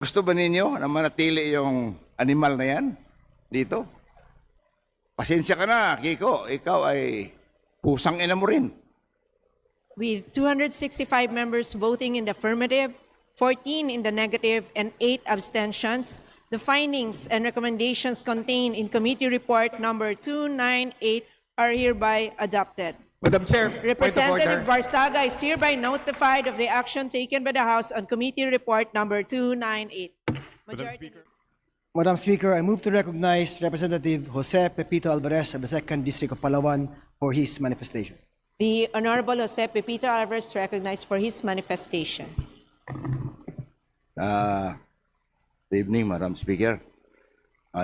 Gusto ba ninyo na manatili yung animal na yan dito? Pasensya ka na, Kiko. Ikaw ay pusang ina mo rin. With 265 members voting in the affirmative, 14 in the negative, and 8 abstentions, the findings and recommendations contained in Committee Report Number 298 are hereby adopted. Madam Chair, point of Representative order. Barsaga is hereby notified of the action taken by the House on Committee Report Number 298. Majority Madam Speaker, I move to recognize Representative Jose Pepito Alvarez of the 2nd District of Palawan for his manifestation. The Honorable Jose Pepito Alvarez recognized for his manifestation. Good evening, Madam Speaker.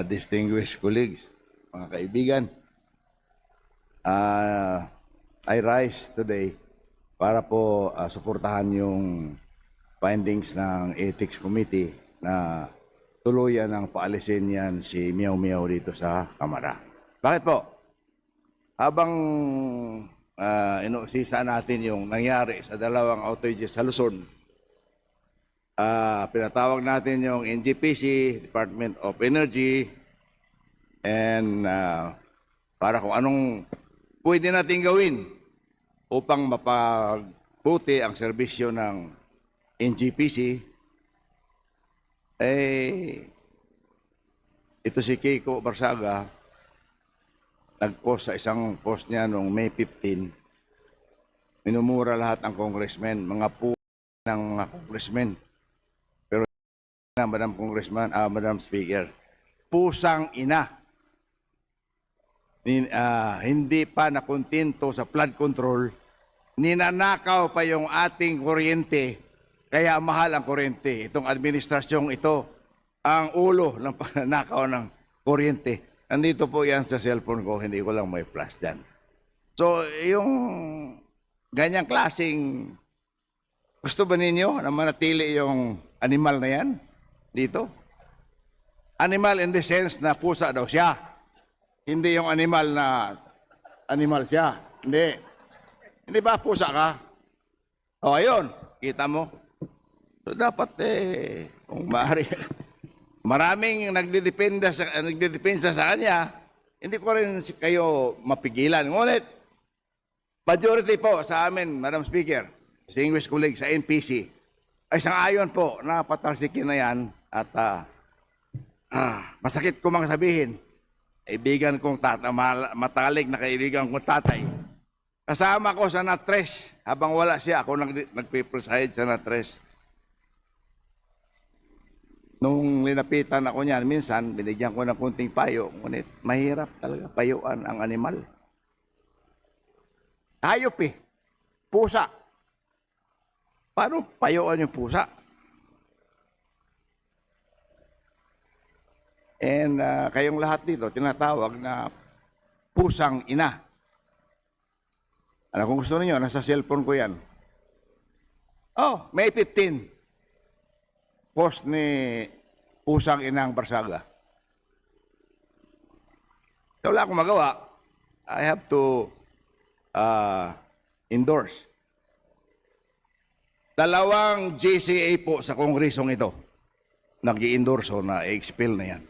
Distinguished colleagues, mga kaibigan. I rise today para po suportahan yung findings ng Ethics Committee na tuluyan ng paalisin yan si Miao Miao dito sa Kamara. Bakit po? Habang inuusisa natin yung nangyari sa dalawang outages sa Luzon, pinatawag natin yung NGPC, Department of Energy, and para kung anong pwede natin gawin upang mapagbuti ang serbisyo ng NGPC, ito si Kiko Barsaga, nag-post sa isang post niya noong May 15, minumura lahat ng congressmen, mga ng mga congressmen. Pero Madam Speaker, pusang ina. Hindi pa nakontento sa flood control, ninanakaw pa yung ating kuryente, kaya mahal ang kuryente. Itong administrasyong ito, ang ulo ng pananakaw ng kuryente. Nandito po yan sa cellphone ko, hindi ko lang may flash dyan. So, yung ganyang klaseng, gusto ba ninyo na manatili yung animal na yan dito? Animal in the sense na pusa daw siya. Hindi yung animal na animal siya. Hindi. Hindi ba pusa ka? O, ayun. Kita mo. So, dapat kung maaari, maraming nagdedepensa sa kanya, hindi ko rin kayo mapigilan. Ngunit, majority po sa amin, Madam Speaker, distinguished colleagues sa NPC, ay sang-ayon po na patalsikin na yan at masakit ko mang sabihin, kaibigan kong matalik na kaibigan kong tatay. Kasama ko sa Natres. Habang wala siya, ako nagpipreside sa Natres. Nung linapitan ako niyan, minsan, binigyan ko ng kunting payo. Ngunit, mahirap talaga payuan ang animal. Hayop pusa. Paano payuan yung pusa? And kayong lahat dito, tinatawag na pusang ina. Ano kung gusto niyo, nasa cellphone ko yan. Oh, May 15. Post ni pusang inang Barsaga. So, wala akong magawa. I have to endorse. Dalawang GCA po sa kongresong ito nag-i-endorso na i-expel na yan.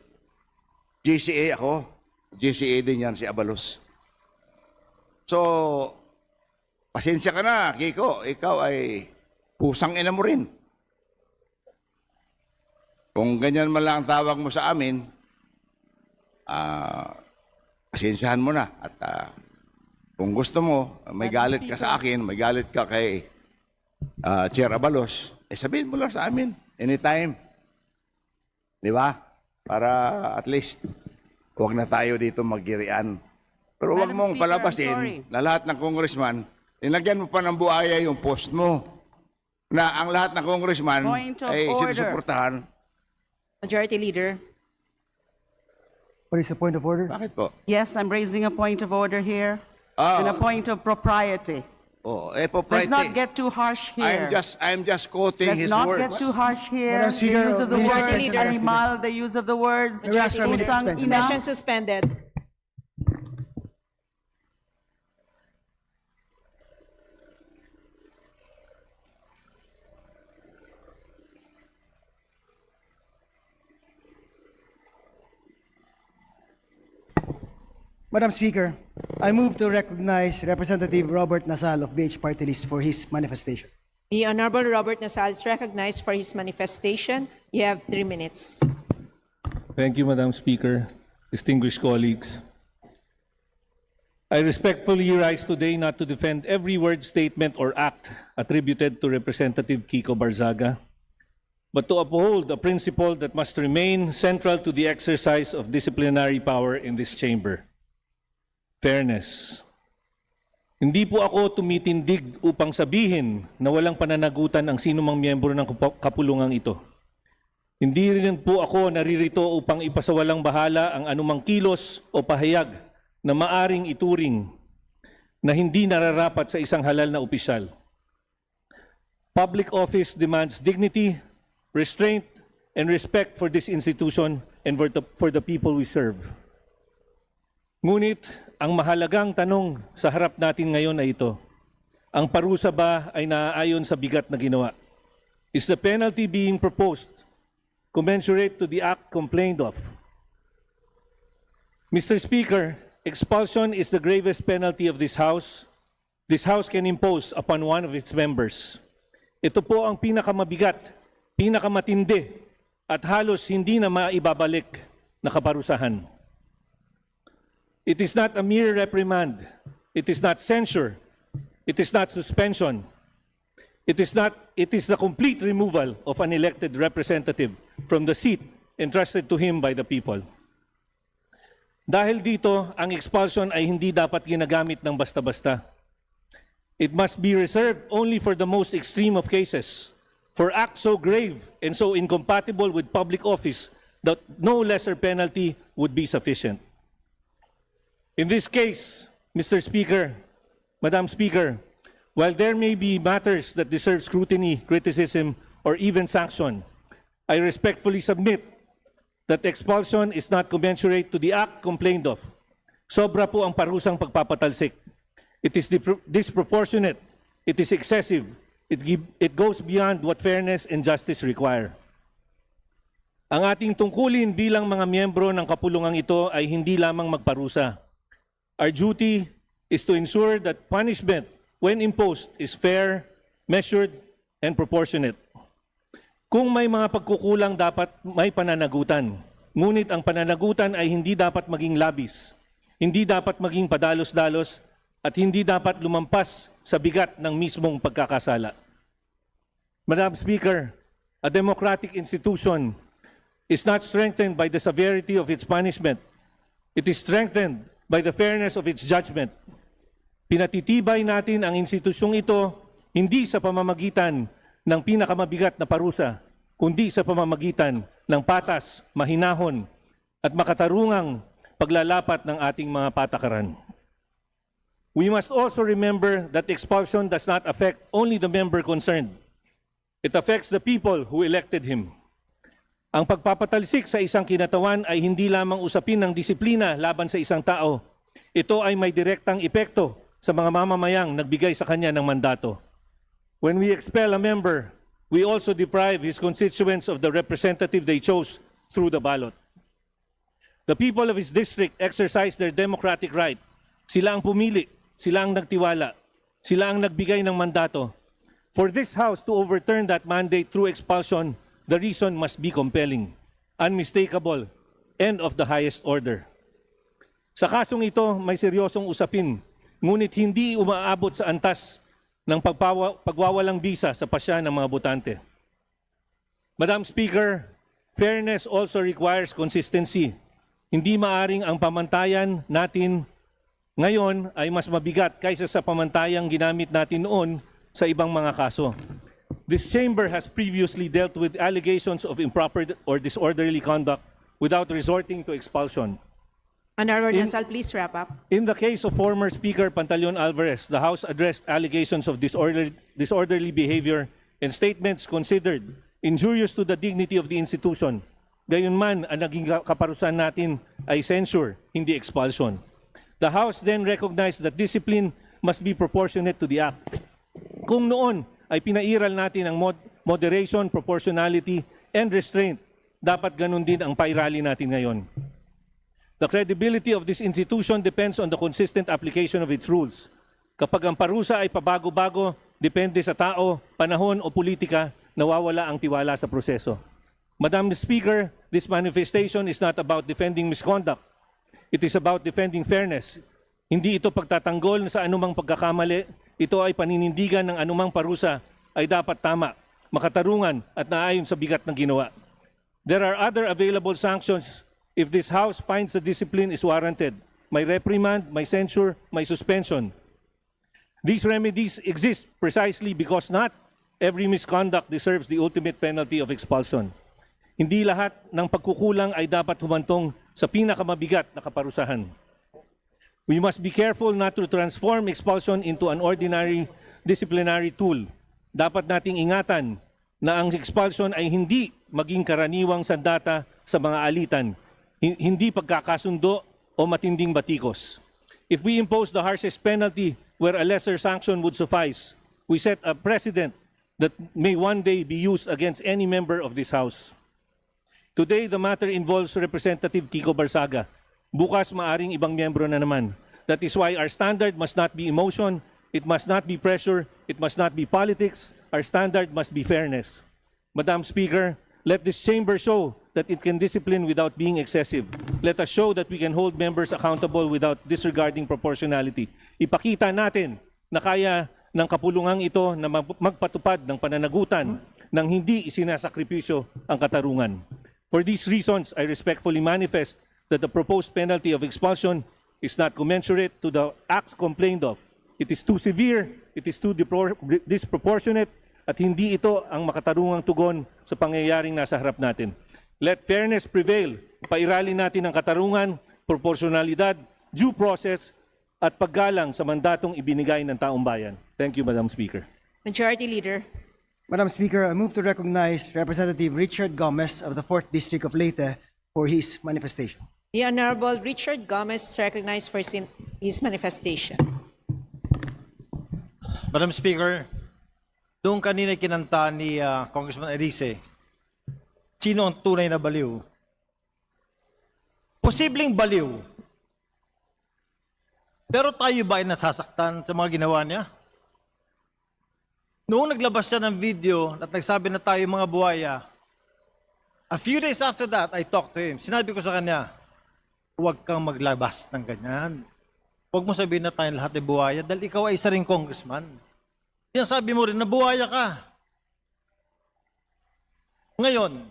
GCA ako, GCA din yan si Abalos. So, pasensya ka na, Kiko. Ikaw ay pusang ina mo rin. Kung ganyan man lang ang tawag mo sa amin, pasensyahan mo na. At kung gusto mo, may galit ka sa akin, may galit ka kay Chair Abalos, sabihin mo lang sa amin, anytime. Di ba? Para at least, huwag na tayo dito maggirian. Pero huwag mong palabasin na lahat ng congressman, inagyan mo pa ng buhaya yung post mo na ang lahat ng congressman ay sinusuportahan. Majority Leader. What is the point of order? Bakit po? Yes, I'm raising a point of order here and a point of propriety. Oh, Let's not get too harsh here. I'm just quoting Let's his not words. get too harsh here. Madam The Speaker, use of the Majority words Leader. animal, the use of the words May we ask for a minute pusang suspension? ina. Session suspended. Madam Speaker, I move to recognize Representative Robert Nasal of BH Party List for his manifestation. The Honorable Robert Nasal is recognized for his manifestation. You have 3 minutes. Thank you, Madam Speaker. Distinguished colleagues. I respectfully rise today not to defend every word, statement, or act attributed to Representative Kiko Barzaga, but to uphold a principle that must remain central to the exercise of disciplinary power in this chamber: fairness. Hindi po ako tumitindig upang sabihin na walang pananagutan ang sinumang miyembro ng kapulungang ito. Hindi rin po ako naririto upang ipasawalang bahala ang anumang kilos o pahayag na maaring ituring na hindi nararapat sa isang halal na opisyal. Public office demands dignity, restraint, and respect for this institution and for the people we serve. Ngunit, ang mahalagang tanong sa harap natin ngayon ay ito: ang parusa ba ay naaayon sa bigat na ginawa? Is the penalty being proposed commensurate to the act complained of? Mr. Speaker, expulsion is the gravest penalty of this House. This House can impose upon one of its members. Ito po ang pinakamabigat, pinakamatindi, at halos hindi na maibabalik na kaparusahan. It is not a mere reprimand. It is not censure. It is not suspension. It is the complete removal of an elected representative from the seat entrusted to him by the people. Dahil dito, ang expulsion ay hindi dapat ginagamit ng basta-basta. It must be reserved only for the most extreme of cases, for acts so grave and so incompatible with public office that no lesser penalty would be sufficient. In this case, Mr. Speaker, Madam Speaker, while there may be matters that deserve scrutiny, criticism, or even sanction, I respectfully submit that expulsion is not commensurate to the act complained of. Sobra po ang parusang pagpapatalsik. It is disproportionate. It is excessive. It goes beyond what fairness and justice require. Ang ating tungkulin bilang mga miyembro ng kapulungang ito ay hindi lamang magparusa. Our duty is to ensure that punishment, when imposed, is fair, measured, and proportionate. Kung may mga pagkukulang, dapat may pananagutan. Ngunit ang pananagutan ay hindi dapat maging labis, hindi dapat maging padalos-dalos, at hindi dapat lumampas sa bigat ng mismong pagkakasala. Madam Speaker, a democratic institution is not strengthened by the severity of its punishment. It is strengthened by the fairness of its judgment. Pinatitibay natin ang institusyong ito hindi sa pamamagitan ng pinakamabigat na parusa, kundi sa pamamagitan ng patas, mahinahon, at makatarungang paglalapat ng ating mga patakaran. We must also remember that expulsion does not affect only the member concerned. It affects the people who elected him. Ang pagpapatalsik sa isang kinatawan ay hindi lamang usapin ng disiplina laban sa isang tao. Ito ay may direktang epekto sa mga mamamayang nagbigay sa kanya ng mandato. When we expel a member, we also deprive his constituents of the representative they chose through the ballot. The people of his district exercise their democratic right. Sila ang pumili, sila ang nagtiwala, sila ang nagbigay ng mandato. For this House to overturn that mandate through expulsion, the reason must be compelling, unmistakable, and of the highest order. Sa kasong ito, may seryosong usapin, ngunit hindi umaabot sa antas ng pagwawalang bisa sa pasya ng mga botante. Madam Speaker, fairness also requires consistency. Hindi maaring ang pamantayan natin ngayon ay mas mabigat kaysa sa pamantayang ginamit natin noon sa ibang mga kaso. This chamber has previously dealt with allegations of improper or disorderly conduct without resorting to expulsion. Honorable Nasal, please wrap up. In the case of former Speaker Pantaleon Alvarez, the House addressed allegations of disorderly behavior and statements considered injurious to the dignity of the institution. Gayunman, ang naging kaparusahan natin ay censure, hindi expulsion. The House then recognized that discipline must be proportionate to the act. Kung noon ay pinairal natin ang moderation, proportionality, and restraint, dapat ganun din ang pairali natin ngayon. The credibility of this institution depends on the consistent application of its rules. Kapag ang parusa ay pabago-bago, depende sa tao, panahon o politika, nawawala ang tiwala sa proseso. Madam Speaker, this manifestation is not about defending misconduct. It is about defending fairness. Hindi ito pagtatanggol sa anumang pagkakamali. Ito ay paninindigan ng anumang parusa ay dapat tama, makatarungan at naayon sa bigat ng ginawa. There are other available sanctions if this House finds the discipline is warranted. May reprimand, may censure, may suspension. These remedies exist precisely because not every misconduct deserves the ultimate penalty of expulsion. Hindi lahat ng pagkukulang ay dapat humantong sa pinakamabigat na kaparusahan. We must be careful not to transform expulsion into an ordinary disciplinary tool. Dapat nating ingatan na ang expulsion ay hindi maging karaniwang sandata sa mga alitan, hindi pagkakasundo o matinding batikos. If we impose the harshest penalty where a lesser sanction would suffice, we set a precedent that may one day be used against any member of this House. Today, the matter involves Representative Kiko Barsaga. Bukas, maaring ibang miyembro na naman. That is why our standard must not be emotion, it must not be pressure, it must not be politics. Our standard must be fairness. Madam Speaker, let this chamber show that it can discipline without being excessive. Let us show that we can hold members accountable without disregarding proportionality. Ipakita natin na kaya ng kapulungang ito na magpatupad ng pananagutan nang hindi isinasakripisyo ang katarungan. For these reasons, I respectfully manifest that the proposed penalty of expulsion is not commensurate to the acts complained of. It is too severe, it is too disproportionate, at hindi ito ang makatarungang tugon sa pangyayaring nasa harap natin. Let fairness prevail. Pairalin natin ang katarungan, proporsyonalidad, due process, at paggalang sa mandatong ibinigay ng taong bayan. Thank you, Madam Speaker. Majority Leader. Madam Speaker, I move to recognize Representative Richard Gomez of the 4th District of Leyte for his manifestation. The Honorable Richard Gomez is recognized for his manifestation. Madam Speaker, doon kanina kinanta ni Congressman Erice, sino ang tunay na baliw? Posibleng baliw. Pero tayo ba ay nasasaktan sa mga ginawa niya? Noong naglabas siya ng video at nagsabi na tayo mga buhaya, a few days after that, I talked to him. Sinabi ko sa kanya, huwag kang maglabas ng ganyan. Huwag mo sabihin na tayong lahat ay buhaya dahil ikaw ay isa ring congressman. Sinasabi mo rin na buhaya ka. Ngayon,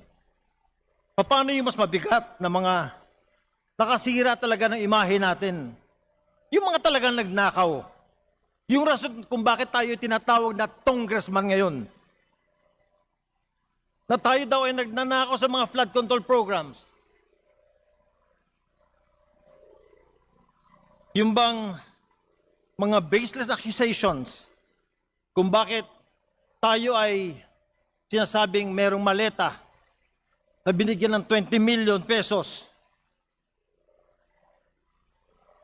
paano yung mas mabigat na mga nakasira talaga ng imahe natin? Yung mga talagang nagnakaw. Yung rason kung bakit tayo tinatawag na congressman ngayon. Na tayo daw ay nagnanakaw sa mga flood control programs. Yung bang mga baseless accusations kung bakit tayo ay sinasabing merong maleta na binigyan ng 20 million pesos.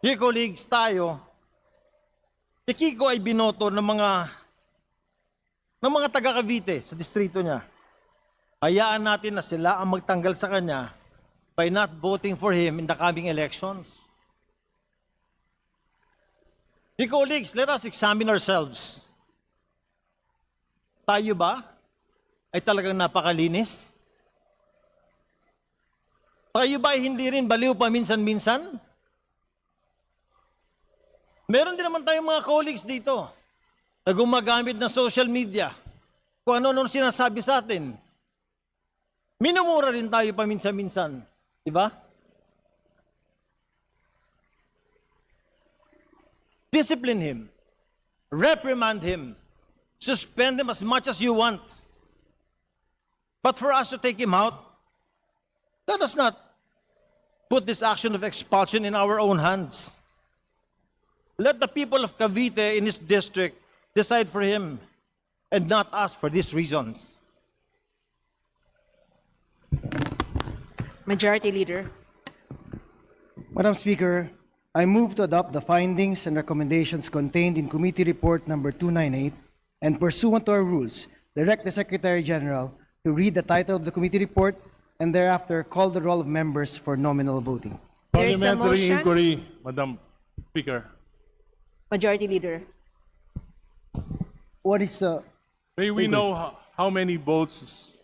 Dear colleagues, si Kiko ay binoto ng mga taga Cavite sa distrito niya. Hayaan natin na sila ang magtanggal sa kanya by not voting for him in the coming elections. Dear colleagues, let us examine ourselves. Tayo ba ay talagang napakalinis? Tayo ba ay hindi rin baliw paminsan-minsan? Meron din naman tayong mga colleagues dito na gumagamit ng social media kung ano-ano sinasabi sa atin. Minumura rin tayo paminsan-minsan. Diba? Discipline him. Reprimand him. Suspend him as much as you want. But for us to take him out, let us not put this action of expulsion in our own hands. Let the people of Cavite in his district decide for him and not us for these reasons. Majority Leader. Madam Speaker, I move to adopt the findings and recommendations contained in Committee Report number 298 and pursuant to our rules, direct the Secretary General to read the title of the committee report and thereafter call the roll of members for nominal voting. The There's a Parliamentary motion. inquiry, Madam Speaker. Majority Leader. What is the, May we know how many votes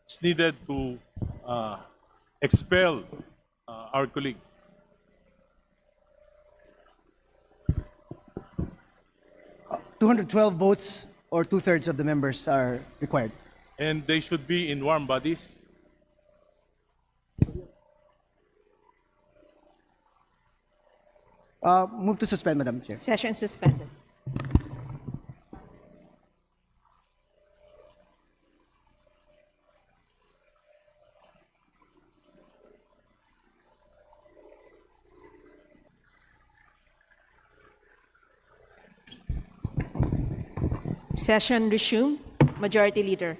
is needed to expel our colleague? 212 votes or 2/3 of the members are required. And they should be in warm bodies. Move to suspend, Madam Chair. Session suspended. Session resumed. Majority Leader.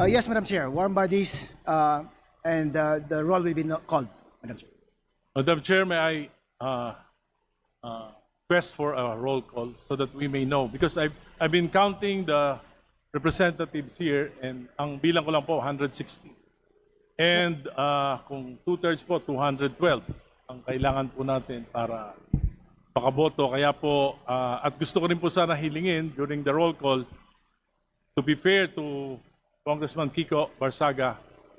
Yes, Madam Chair. Warm bodies, and the roll will be called, Madam Chair. Madam Chair, may I request for a roll call so that we may know? Because I've been counting the representatives here and ang bilang ko lang po 160. And kung 2/3 po, 212 ang kailangan po natin para pakaboto. Kaya po, at gusto ko rin po sana hilingin during the roll call, to be fair to Congressman Kiko Barsaga,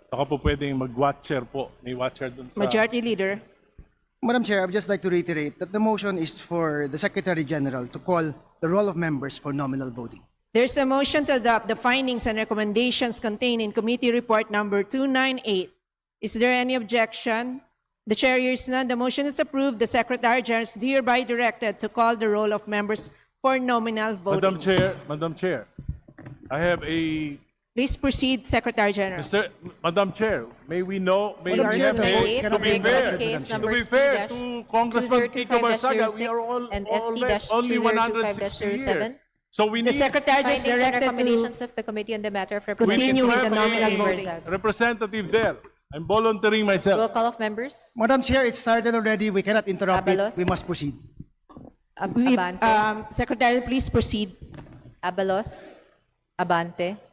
baka po pwedeng mag-watcher po. May watcher dun sa... Majority Leader. Madam Chair, I would just like to reiterate that the motion is for the Secretary General to call the roll of members for nominal voting. There's a motion to adopt the findings and recommendations contained in Committee Report Number 298. Is there any objection? The Chair hears none. The motion is approved. The Secretary General is hereby directed to call the roll of members for nominal voting. Madam Chair, I have a Please proceed, Secretary General. Madam Chair, may we know, may we have a, to be fair, to be fair to Congressman Kiko Barsaga, we are all and only 160 SC-2025-07. here. So we The need Secretary General is Findings and directed to recommendations of the Committee on the Matter of continue with the have nominal a voting. representative there. I'm volunteering myself. Roll call of members. Madam Chair, it started already. We cannot interrupt Abalos. it. We must proceed. Abante. Secretary, please proceed. Abalos. Abante.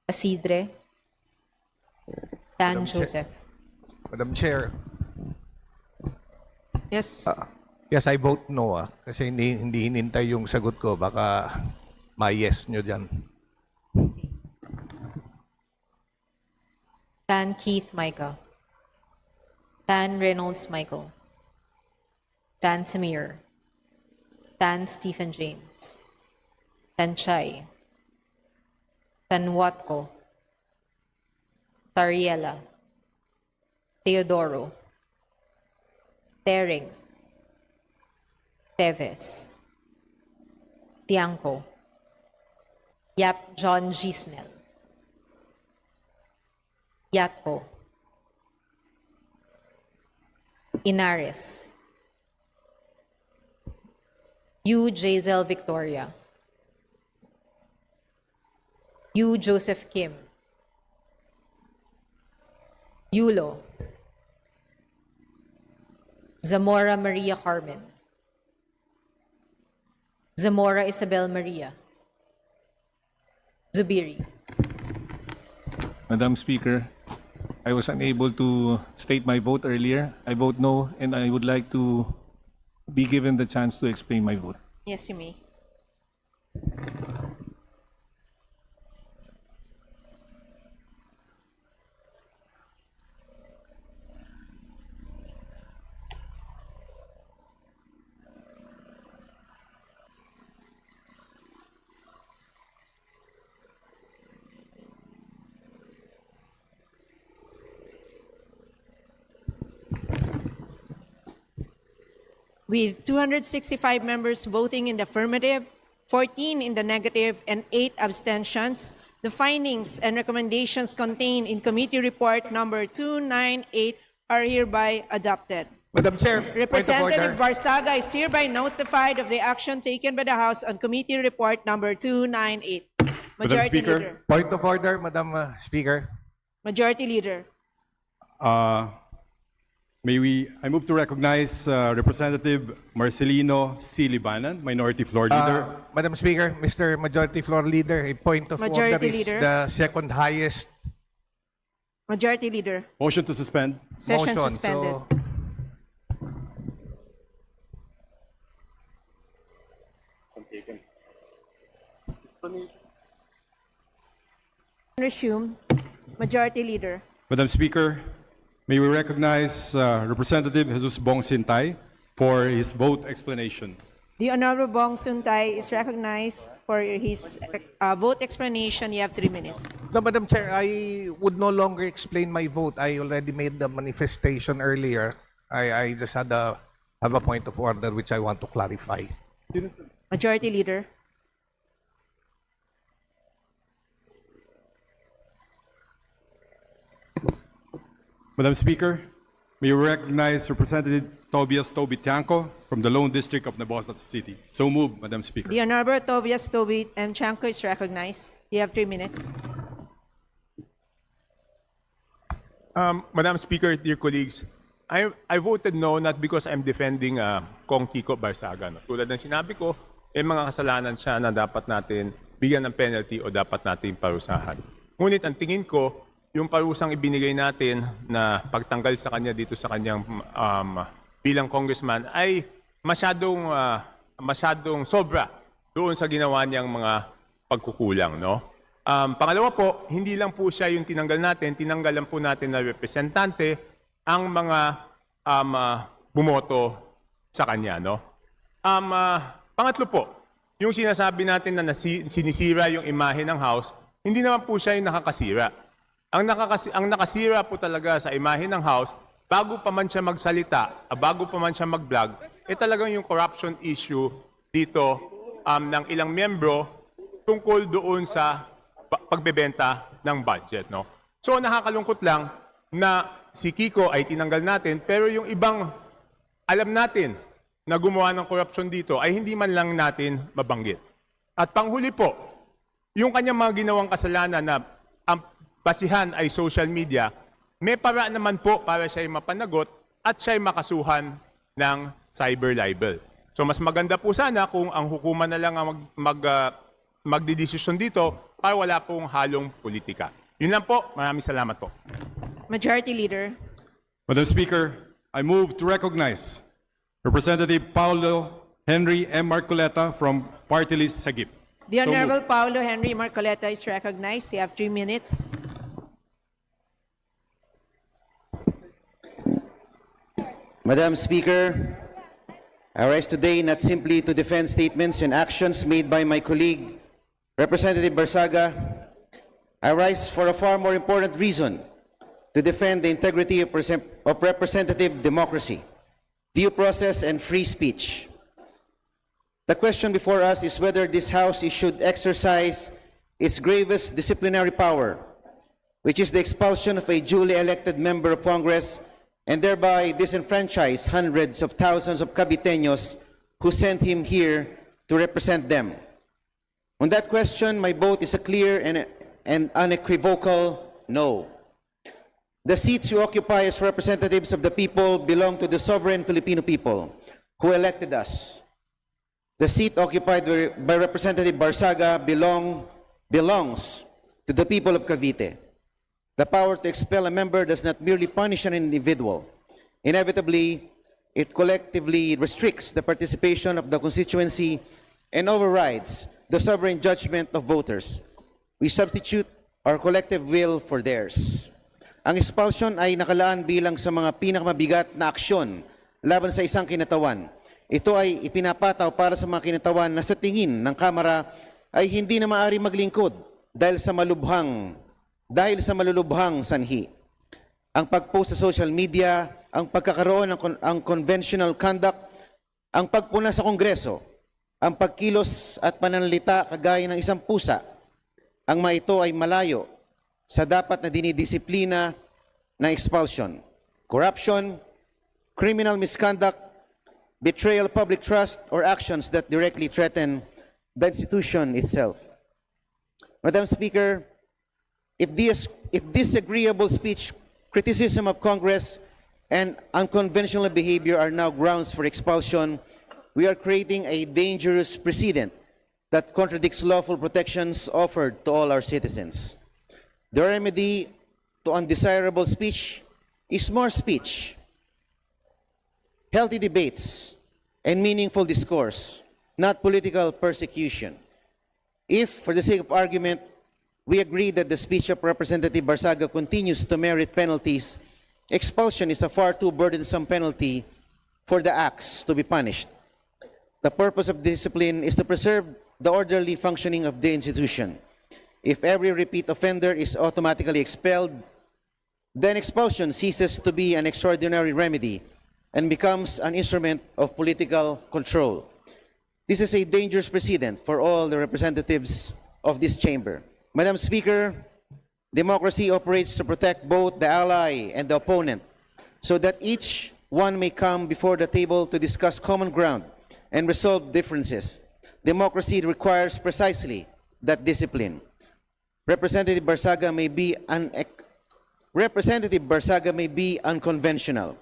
Asidre. Dan Joseph. Madam Chair, Yes. yes, I vote no kasi hindi hinintay yung sagot ko. Baka ma-yes nyo dyan. Dan Keith Micah. Dan Reynolds Michael. Dan Samir. Dan Stephen James. Dan Chai. Dan Watko. Tariela. Teodoro. Tering. Teves. Tiangco. Yap John Gisnel. Yatko. Inares. Yu Jazel Victoria. Yu Joseph Kim. Yulo. Zamora Maria Carmen. Zamora Isabel Maria. Zubiri. Madam Speaker, I was unable to state my vote earlier. I vote no, and I would like to be given the chance to explain my vote. Yes, you may. With 265 members voting in the affirmative, 14 in the negative, and 8 abstentions, the findings and recommendations contained in Committee Report Number 298 are hereby adopted. Madam Chair, point of Representative order. Barsaga is hereby notified of the action taken by the House on Committee Report Number 298. Majority Speaker. Leader. Point of order, Madam Speaker. Majority Leader. I move to recognize Representative Marcelino C. Libanan, Minority Floor Leader. Madam Speaker, Mr. Majority Floor Leader, a point of Majority order is Leader. the second highest Majority Leader. Motion to suspend. Session motion. suspended. So, Resume. Majority Leader. Madam Speaker, may we recognize Representative Jesus Bong Sintay for his vote explanation. The Honorable Bong Suntay is recognized for his vote explanation. You have 3 minutes. No, Madam Chair, I would no longer explain my vote. I already made the manifestation earlier. I just have a point of order which I want to clarify. Majority Leader. Madam Speaker, may we recognize Representative Tobias Toby Tiangco from the Lone District of Navotas City. So moved, Madam Speaker. The Honorable Tobias Toby M. Chanco is recognized. You have 3 minutes. Madam Speaker, dear colleagues, I voted no not because I'm defending Kong Kiko Barsaga. No? Tulad ng sinabi ko, mga kasalanan siya na dapat natin bigyan ng penalty o dapat natin parusahan. Ngunit ang tingin ko, yung parusang ibinigay natin na pagtanggal sa kanya dito sa kanyang bilang congressman ay masyadong sobra doon sa ginawa niyang mga pagkukulang. No? Pangalawa po, hindi lang po siya yung tinanggal natin, tinanggalan po natin na representante ang mga bumoto sa kanya. No? Pangatlo po, yung sinasabi natin na sinisira yung imahe ng House, hindi naman po siya yung nakakasira. Ang nakasira po talaga sa imahe ng House, bago pa man siya magsalita, bago pa man siya mag-vlog, talagang yung corruption issue dito ng ilang miyembro tungkol doon sa pagbebenta ng budget. No? So nakakalungkot lang na si Kiko ay tinanggal natin, pero yung ibang alam natin na gumawa ng corruption dito ay hindi man lang natin mabanggit. At panghuli po, yung kanyang mga ginawang kasalanan na ang basihan ay social media, may para naman po para siya mapanagot at siya makasuhan ng cyber libel. So mas maganda po sana kung ang hukuman na lang ang magdidesisyon dito para wala pong halong politika. Yun lang po. Maraming salamat po. Majority Leader. Madam Speaker, I move to recognize Representative Paulo Henry M. Marcoleta from Party List Sagip. The So moved. Honorable Paulo Henry Marcoleta is recognized. You have 3 minutes. Madam Speaker, I rise today not simply to defend statements and actions made by my colleague, Representative Barsaga. I rise for a far more important reason, to defend the integrity of representative democracy, due process, and free speech. The question before us is whether this House should exercise its gravest disciplinary power, which is the expulsion of a duly elected member of Congress and thereby disenfranchise hundreds of thousands of Caviteños who sent him here to represent them. On that question, my vote is a clear and unequivocal no. The seats you occupy as representatives of the people belong to the sovereign Filipino people who elected us. The seat occupied by Representative Barsaga belongs to the people of Cavite. The power to expel a member does not merely punish an individual. Inevitably, it collectively restricts the participation of the constituency and overrides the sovereign judgment of voters. We substitute our collective will for theirs. Ang expulsion ay nakalaan bilang sa mga pinakamabigat na aksyon laban sa isang kinatawan. Ito ay ipinapataw para sa mga kinatawan na sa tingin ng Kamara ay hindi na maaari maglingkod dahil sa malulubhang sanhi. Ang pag-post sa social media, ang pagkakaroon ng unconventional conduct, ang pagpuna sa Kongreso, ang pagkilos at pananalita kagaya ng isang pusa, ang mga ito ay malayo sa dapat na dinidisiplina ng expulsion. Corruption, criminal misconduct, betrayal of public trust, or actions that directly threaten the institution itself. Madam Speaker, if disagreeable speech, criticism of Congress, and unconventional behavior are now grounds for expulsion, we are creating a dangerous precedent that contradicts lawful protections offered to all our citizens. The remedy to undesirable speech is more speech, healthy debates, and meaningful discourse, not political persecution. If, for the sake of argument, we agree that the speech of Representative Barsaga continues to merit penalties, expulsion is a far too burdensome penalty for the acts to be punished. The purpose of discipline is to preserve the orderly functioning of the institution. If every repeat offender is automatically expelled, then expulsion ceases to be an extraordinary remedy and becomes an instrument of political control. This is a dangerous precedent for all the representatives of this chamber. Madam Speaker, democracy operates to protect both the ally and the opponent so that each one may come before the table to discuss common ground and resolve differences. Democracy requires precisely that discipline. Representative Barsaga may be unconventional.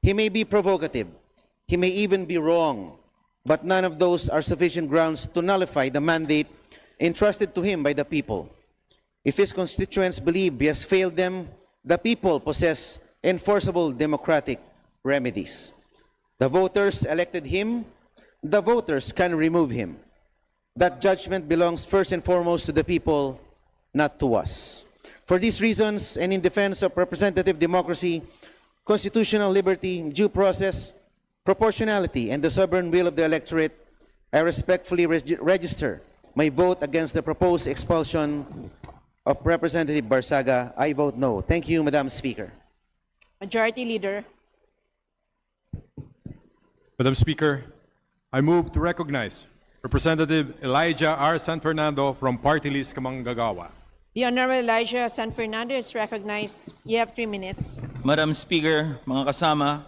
He may be provocative. He may even be wrong. But none of those are sufficient grounds to nullify the mandate entrusted to him by the people. If his constituents believe he has failed them, the people possess enforceable democratic remedies. The voters elected him. The voters can remove him. That judgment belongs first and foremost to the people, not to us. For these reasons, and in defense of representative democracy, constitutional liberty, due process, proportionality, and the sovereign will of the electorate, I respectfully register my vote against the proposed expulsion of Representative Barsaga. I vote no. Thank you, Madam Speaker. Majority Leader. Madam Speaker, I move to recognize Representative Elijah R. San Fernando from Party List Kamanggagawa. The Honorable Elijah San Fernando is recognized. You have 3 minutes. Madam Speaker, mga kasama,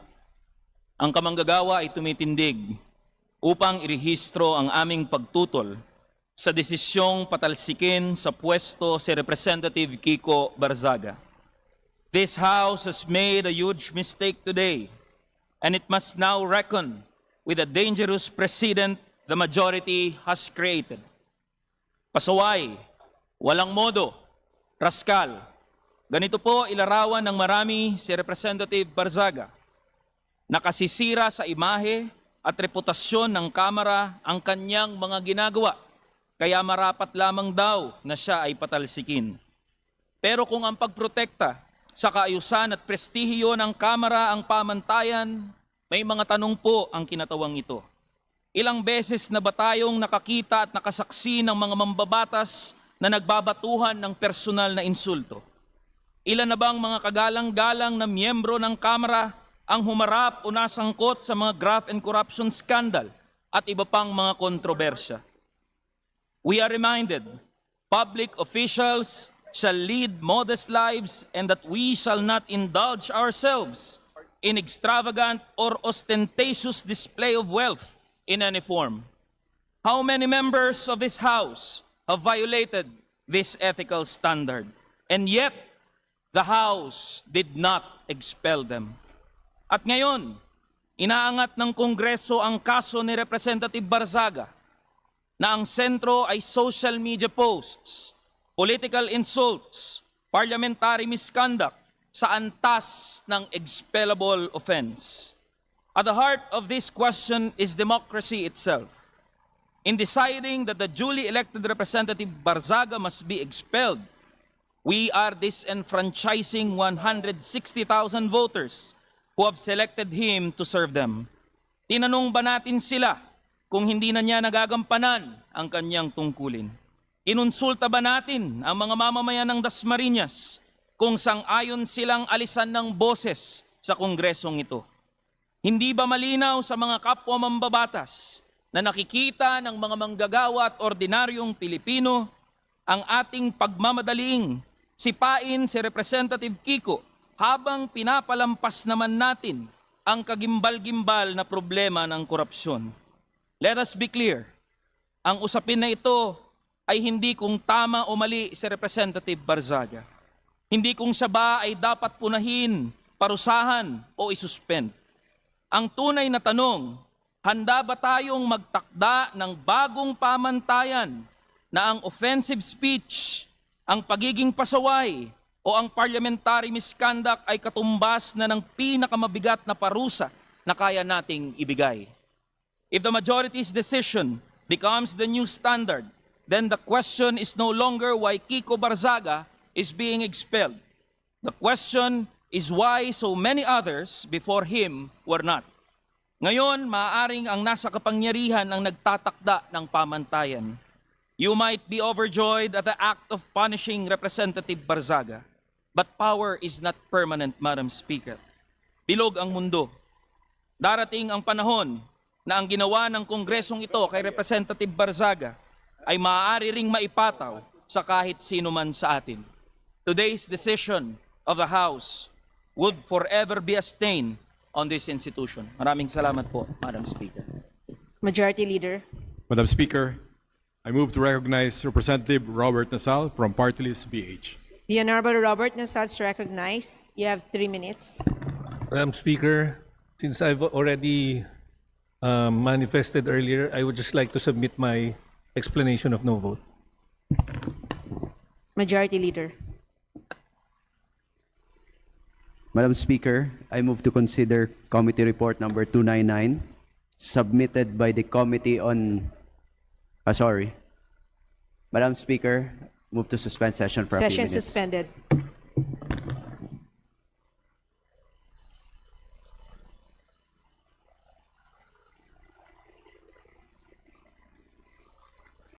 ang Kamanggagawa ay tumitindig upang irehistro ang aming pagtutol sa desisyong patalsikin sa pwesto si Representative Kiko Barzaga. This House has made a huge mistake today, and it must now reckon with a dangerous precedent the majority has created. Pasaway, walang modo, raskal. Ganito po ilarawan ng marami si Representative Barzaga. Nakasisira sa imahe at reputasyon ng Kamara ang kanyang mga ginagawa, kaya marapat lamang daw na siya ay patalsikin. Pero kung ang pagprotekta sa kaayusan at prestihiyo ng Kamara ang pamantayan, may mga tanong po ang kinatawang ito. Ilang beses na ba tayong nakakita at nakasaksi ng mga mambabatas na nagbabatuhan ng personal na insulto? Ilan na bang mga kagalang-galang na miyembro ng Kamara ang humarap o nasangkot sa mga graft and corruption scandal at iba pang mga kontrobersya? We are reminded, public officials shall lead modest lives and that we shall not indulge ourselves in extravagant or ostentatious display of wealth in any form. How many members of this House have violated this ethical standard? And yet, the House did not expel them. At ngayon, inaangat ng Kongreso ang kaso ni Representative Barzaga na ang sentro ay social media posts, political insults, parliamentary misconduct sa antas ng expellable offense. At the heart of this question is democracy itself. In deciding that the duly elected Representative Barzaga must be expelled, we are disenfranchising 160,000 voters who have selected him to serve them. Tinanong ba natin sila kung hindi na niya nagagampanan ang kanyang tungkulin? Kinonsulta ba natin ang mga mamamayan ng Dasmariñas kung sang-ayon silang alisan ng boses sa kongresong ito? Hindi ba malinaw sa mga kapwa mambabatas na nakikita ng mga manggagawa at ordinaryong Pilipino ang ating pagmamadaling sipain si Representative Kiko habang pinapalampas naman natin ang kagimbal-gimbal na problema ng korupsyon? Let us be clear, ang usapin na ito ay hindi kung tama o mali si Representative Barzaga. Hindi kung siya ba ay dapat punahin, parusahan o isuspend. Ang tunay na tanong, handa ba tayong magtakda ng bagong pamantayan na ang offensive speech, ang pagiging pasaway o ang parliamentary misconduct ay katumbas na ng pinakamabigat na parusa na kaya nating ibigay? If the majority's decision becomes the new standard, then the question is no longer why Kiko Barzaga is being expelled. The question is why so many others before him were not. Ngayon, maaaring ang nasa kapangyarihan ang nagtatakda ng pamantayan. You might be overjoyed at the act of punishing Representative Barzaga, but power is not permanent, Madam Speaker. Bilog ang mundo. Darating ang panahon na ang ginawa ng Kongresong ito kay Representative Barzaga ay maaari ring maipataw sa kahit sino man sa atin. Today's decision of the House would forever be a stain on this institution. Maraming salamat po, Madam Speaker. Majority Leader. Madam Speaker, I move to recognize Representative Robert Nasal from Party List BH. The Honorable Robert Nasal is recognized. You have 3 minutes. Madam Speaker, since I've already manifested earlier, I would just like to submit my explanation of no vote. Majority Leader. Madam Speaker, I move to consider Committee Report number 299, submitted by the Committee on... Madam Speaker, move to suspend session for a few Session minutes. suspended.